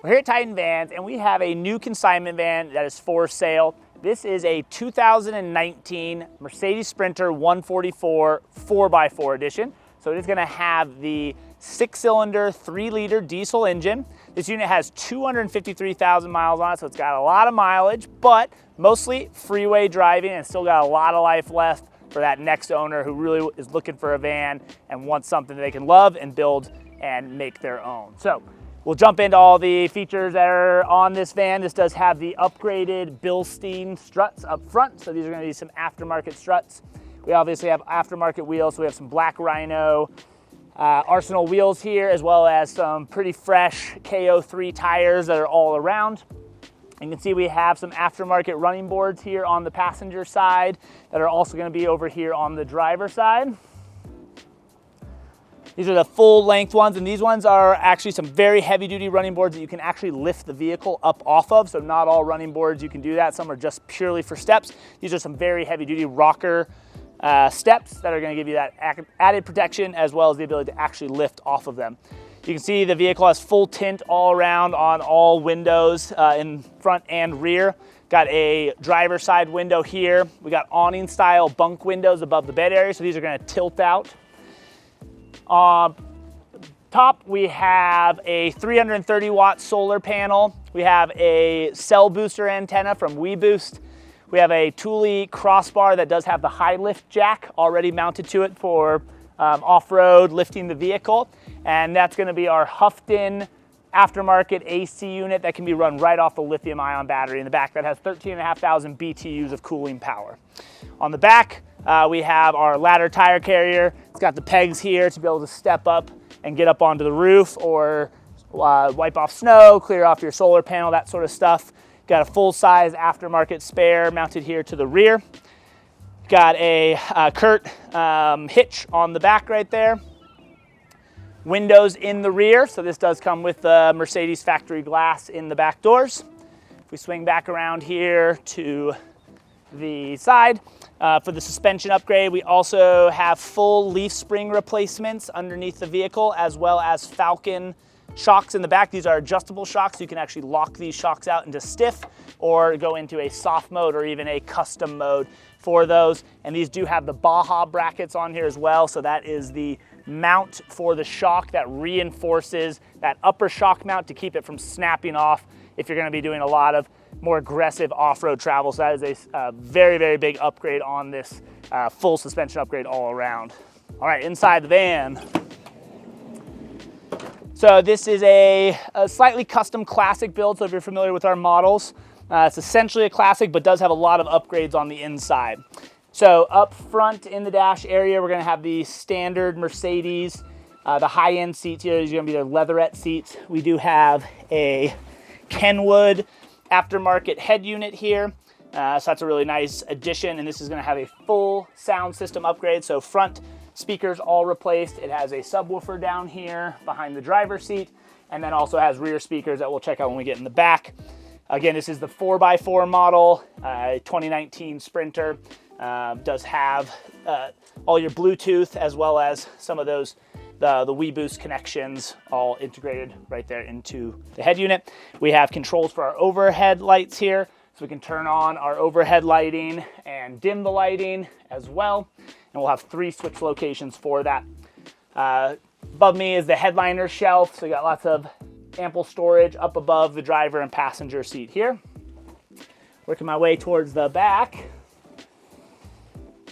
We're here at Titan Vans, and we have a new consignment van that is for sale. This is a 2019 Mercedes Sprinter 144 4x4 edition. So it is going to have the 6-cylinder, 3-liter diesel engine. This unit has 253,000 miles on it, so it's got a lot of mileage, but mostly freeway driving, and still got a lot of life left for that next owner who really is looking for a van and wants something that they can love and build and make their own. So we'll jump into all the features that are on this van. This does have the upgraded Bilstein struts up front, so these are going to be some aftermarket struts. We obviously have aftermarket wheels, so we have some black Rhino Arsenal wheels here, as well as some pretty fresh KO3 tires that are all around. You can see we have some aftermarket running boards here on the passenger side that are also going to be over here on the driver side. These are the full length ones, and these ones are actually some very heavy duty running boards that you can actually lift the vehicle up off of. So not all running boards you can do that. Some are just purely for steps. These are some very heavy duty rocker steps that are going to give you that added protection, as well as the ability to actually lift off of them. You can see the vehicle has full tint all around on all windows in front and rear. Got a driver side window here. We got awning-style bunk windows above the bed area, so these are going to tilt out. Top, we have a 330 watt solar panel. We have a cell booster antenna from WeBoost. We have a Thule crossbar that does have the high lift jack already mounted to it for off-road lifting the vehicle. And that's going to be our Houghton aftermarket AC unit that can be run right off the lithium ion battery in the back that has 13,500 BTUs of cooling power. On the back, we have our ladder tire carrier. It's got the pegs here to be able to step up and get up onto the roof, or wipe off snow, clear off your solar panel, that sort of stuff. Got a full-size aftermarket spare mounted here to the rear. Got a Curt hitch on the back right there. Windows in the rear, so this does come with the Mercedes factory glass in the back doors. If we swing back around here to the side, for the suspension upgrade, we also have full leaf spring replacements underneath the vehicle, as well as Falcon shocks in the back. These are adjustable shocks. You can actually lock these shocks out into stiff or go into a soft mode or even a custom mode for those. And these do have the Baja brackets on here as well. So that is the mount for the shock that reinforces that upper shock mount to keep it from snapping off if you're going to be doing a lot of more aggressive off-road travel. So that is a very, very big upgrade on this full suspension upgrade all around. All right, inside the van. So this is a slightly custom classic build. So if you're familiar with our models, it's essentially a classic, but does have a lot of upgrades on the inside. So up front in the dash area, we're gonna have the standard Mercedes, the high-end seats here. These are gonna be their leatherette seats. We do have a Kenwood aftermarket head unit here. So that's a really nice addition, and this is gonna have a full sound system upgrade. So front speakers all replaced. It has a subwoofer down here behind the driver's seat, and then also has rear speakers that we'll check out when we get in the back. Again, this is the 4x4 model, 2019 Sprinter. Does have all your Bluetooth, as well as some of those the WeBoost connections all integrated right there into the head unit. We have controls for our overhead lights here, so we can turn on our overhead lighting and dim the lighting as well. And we'll have 3 switch locations for that. Above me is the headliner shelf, so you got lots of ample storage up above the driver and passenger seat here. Working my way towards the back.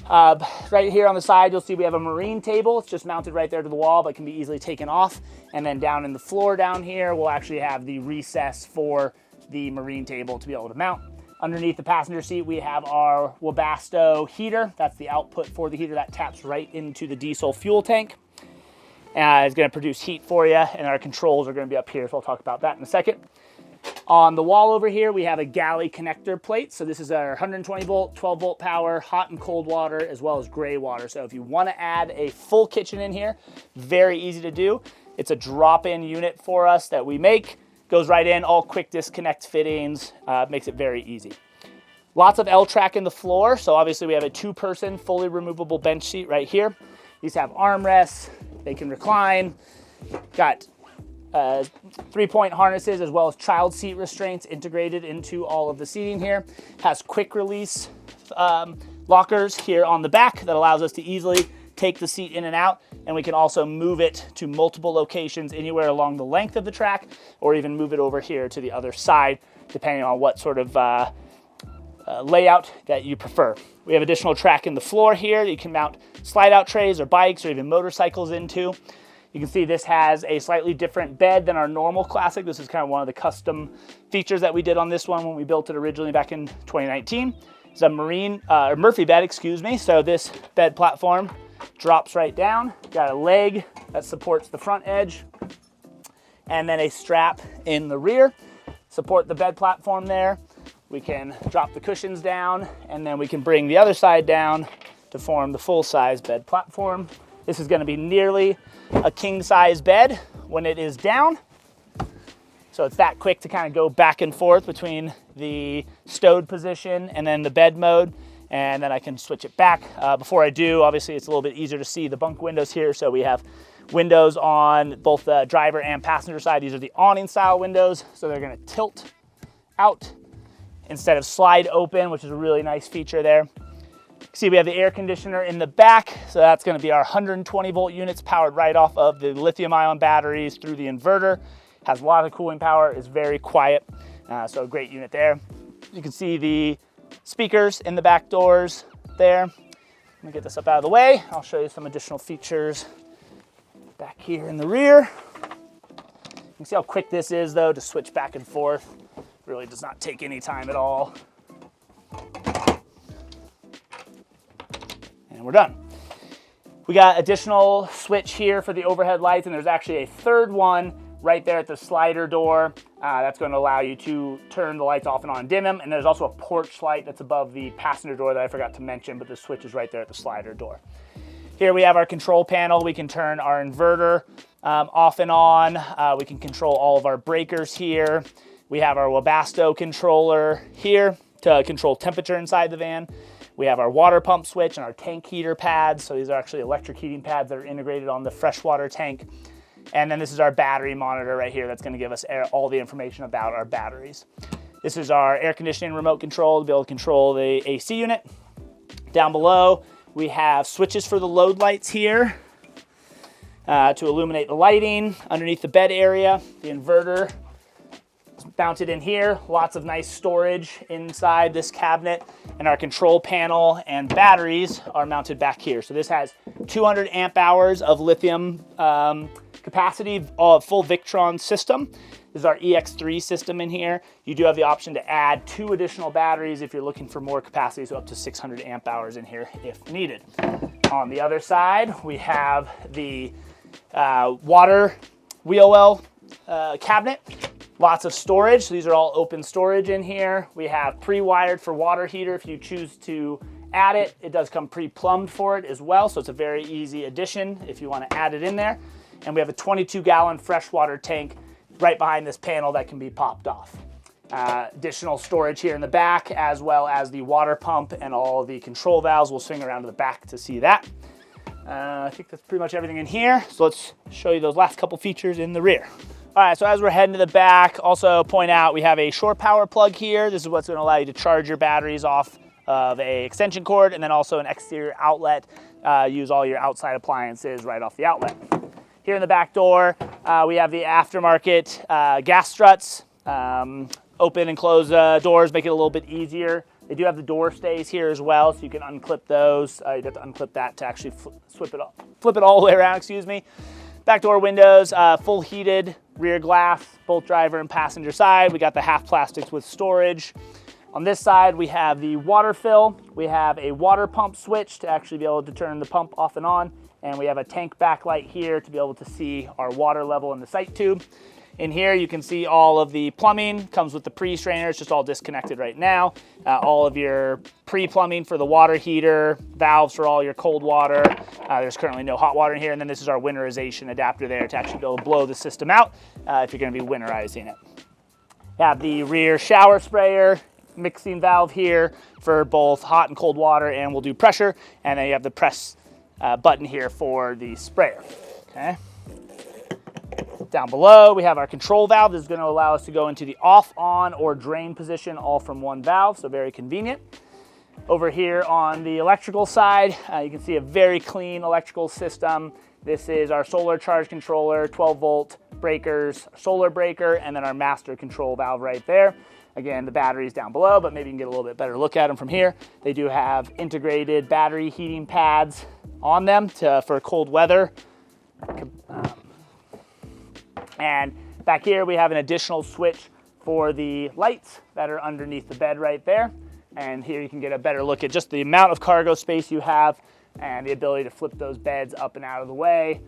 Right here on the side, you'll see we have a marine table. It's just mounted right there to the wall, but can be easily taken off. And then down in the floor down here, we'll actually have the recess for the marine table to be able to mount. Underneath the passenger seat, we have our WeBoost heater. That's the output for the heater that taps right into the diesel fuel tank. It's going to produce heat for you, and our controls are going to be up here, so I'll talk about that in a second. On the wall over here, we have a galley connector plate. So this is our 120 volt, 12 volt power, hot and cold water, as well as gray water. So if you want to add a full kitchen in here, very easy to do. It's a drop-in unit for us that we make. Goes right in, all quick disconnect fittings, makes it very easy. Lots of L-track in the floor. So obviously we have a 2-person fully removable bench seat right here. These have armrests, they can recline. Got 3-point harnesses as well as child seat restraints integrated into all of the seating here. Has quick release lockers here on the back that allows us to easily take the seat in and out, and we can also move it to multiple locations anywhere along the length of the track, or even move it over here to the other side, depending on what sort of layout that you prefer. We have additional track in the floor here that you can mount slide out trays or bikes or even motorcycles into. You can see this has a slightly different bed than our normal Classic. This is kind of one of the custom features that we did on this one when we built it originally back in 2019. It's a Murphy bed, excuse me. So this bed platform drops right down. Got a leg that supports the front edge, and then a strap in the rear. Support the bed platform there. We can drop the cushions down, and then we can bring the other side down to form the full-size bed platform. This is going to be nearly a king-size bed when it is down. So it's that quick to kind of go back and forth between the stowed position and then the bed mode, and then I can switch it back. Before I do, obviously it's a little bit easier to see the bunk windows here. So we have windows on both the driver and passenger side. These are the awning-style windows, so they're going to tilt out instead of slide open, which is a really nice feature there. See, we have the air conditioner in the back, so that's going to be our 120 volt units powered right off of the lithium ion batteries through the inverter. Has a lot of cooling power, is very quiet, so a great unit there. You can see the speakers in the back doors there. Let me get this up out of the way. I'll show you some additional features back here in the rear. You can see how quick this is though to switch back and forth. Really does not take any time at all. And we're done. We got additional switch here for the overhead lights, and there's actually a third one right there at the slider door. That's going to allow you to turn the lights off and on and dim them. And there's also a porch light that's above the passenger door that I forgot to mention, but the switch is right there at the slider door. Here we have our control panel. We can turn our inverter off and on. We can control all of our breakers here. We have our Webasto controller here to control temperature inside the van. We have our water pump switch and our tank heater pads. So these are actually electric heating pads that are integrated on the freshwater tank. And then this is our battery monitor right here that's going to give us all the information about our batteries. This is our air conditioning remote control to be able to control the AC unit. Down below, we have switches for the load lights here to illuminate the lighting. Underneath the bed area, the inverter mounted in here. Lots of nice storage inside this cabinet, and our control panel and batteries are mounted back here. So this has 200 amp hours of lithium capacity, full Victron system. This is our EX3 system in here. You do have the option to add 2 additional batteries if you're looking for more capacity, so up to 600 amp hours in here if needed. On the other side, we have the water wheel well cabinet. Lots of storage. So these are all open storage in here. We have pre-wired for water heater if you choose to add it. It does come pre-plumbed for it as well, so it's a very easy addition if you want to add it in there. And we have a 22-gallon freshwater tank right behind this panel that can be popped off. Additional storage here in the back, as well as the water pump and all the control valves. We'll swing around to the back to see that. I think that's pretty much everything in here. So let's show you those last couple features in the rear. All right, so as we're heading to the back, also point out we have a shore power plug here. This is what's going to allow you to charge your batteries off of a extension cord, and then also an exterior outlet. Use all your outside appliances right off the outlet. Here in the back door, we have the aftermarket gas struts. Open and close doors, make it a little bit easier. They do have the door stays here as well, so you can unclip those. You'd have to unclip that to actually flip it all the way around, excuse me. Back door windows, full heated rear glass, both driver and passenger side. We got the half plastics with storage. On this side, we have the water fill. We have a water pump switch to actually be able to turn the pump off and on. And we have a tank backlight here to be able to see our water level in the sight tube. In here, you can see all of the plumbing. Comes with the pre-strainer. It's just all disconnected right now. All of your pre-plumbing for the water heater, valves for all your cold water. There's currently no hot water in here. And then this is our winterization adapter there to actually be able to blow the system out if you're going to be winterizing it. We have the rear shower sprayer, mixing valve here for both hot and cold water, and we'll do pressure. And then you have the press button here for the sprayer. Okay. Down below, we have our control valve. This is going to allow us to go into the off, on, or drain position all from one valve, so very convenient. Over here on the electrical side, you can see a very clean electrical system. This is our solar charge controller, 12-volt breakers, solar breaker, and then our master control valve right there. Again, the battery's down below, but maybe you can get a little bit better look at them from here. They do have integrated battery heating pads on them for cold weather. And back here, we have an additional switch for the lights that are underneath the bed right there. And here you can get a better look at just the amount of cargo space you have and the ability to flip those beds up and out of the way.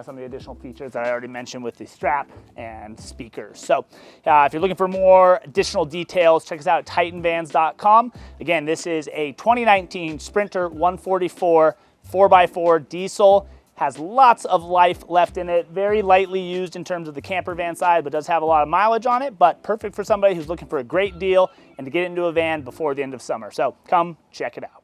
Some of the additional features that I already mentioned with the strap and speakers. So if you're looking for more additional details, check us out at titanvans.com. Again, this is a 2019 Sprinter 144 4x4 diesel. Has lots of life left in it, very lightly used in terms of the camper van side, but does have a lot of mileage on it, but perfect for somebody who's looking for a great deal and to get into a van before the end of summer. So come check it out.